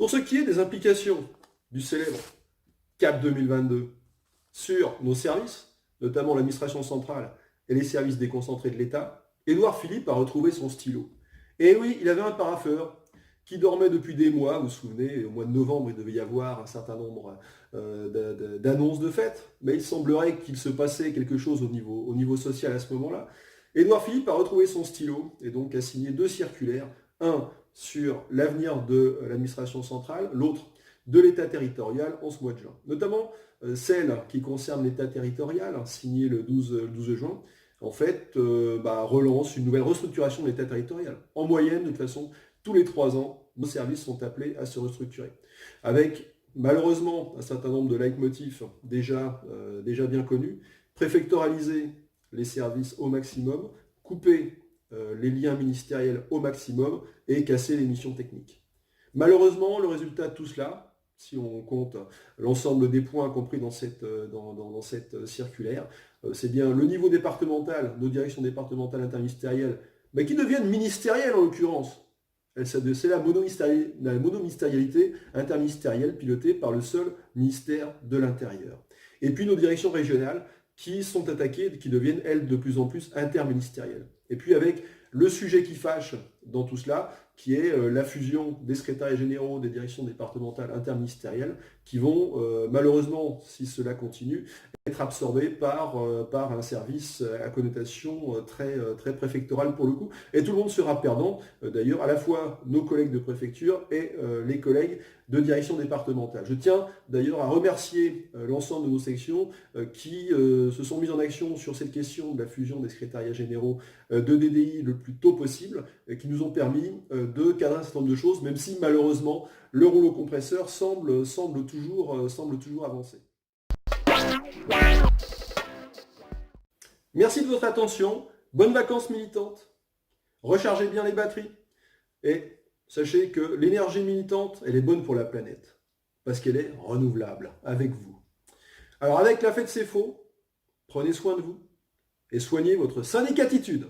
Pour ce qui est des implications du célèbre CAP 2022 sur nos services, notamment l'administration centrale et les services déconcentrés de l'État, Édouard Philippe a retrouvé son stylo. Et oui, il avait un parapheur qui dormait depuis des mois. Vous vous souvenez, au mois de novembre, il devait y avoir un certain nombre d'annonces de fête, mais il semblerait qu'il se passait quelque chose au niveau social à ce moment-là. Édouard Philippe a retrouvé son stylo et donc a signé 2 circulaires, un sur l'avenir de l'administration centrale, l'autre de l'État territorial en ce mois de juin. Notamment celle qui concerne l'État territorial, signée le 12 juin, en fait, relance une nouvelle restructuration de l'État territorial. En moyenne, de toute façon, tous les 3 ans, nos services sont appelés à se restructurer. Avec malheureusement un certain nombre de leitmotifs déjà bien connus, préfectoraliser les services au maximum, couper les liens ministériels au maximum et casser les missions techniques. Malheureusement, le résultat de tout cela, si on compte l'ensemble des points compris dans cette circulaire, c'est bien le niveau départemental, nos directions départementales interministérielles, qui deviennent ministérielles en l'occurrence. C'est la monoministérialité interministérielle pilotée par le seul ministère de l'Intérieur. Et puis nos directions régionales qui sont attaquées, qui deviennent, elles, de plus en plus interministérielles. Et puis avec le sujet qui fâche dans tout cela, qui est la fusion des secrétariats généraux des directions départementales interministérielles, qui vont, malheureusement, si cela continue, être absorbés par un service à connotation très préfectorale pour le coup. Et tout le monde sera perdant, d'ailleurs, à la fois nos collègues de préfecture et les collègues de direction départementale. Je tiens d'ailleurs à remercier l'ensemble de nos sections qui se sont mises en action sur cette question de la fusion des secrétariats généraux de DDI le plus tôt possible, et qui nous ont permis de cadrer un certain nombre de choses, même si malheureusement le rouleau compresseur semble toujours avancer. Merci de votre attention, bonnes vacances militantes, rechargez bien les batteries et sachez que l'énergie militante, elle est bonne pour la planète, parce qu'elle est renouvelable, avec vous. Alors avec la fête c'est faux, prenez soin de vous et soignez votre syndicatitude.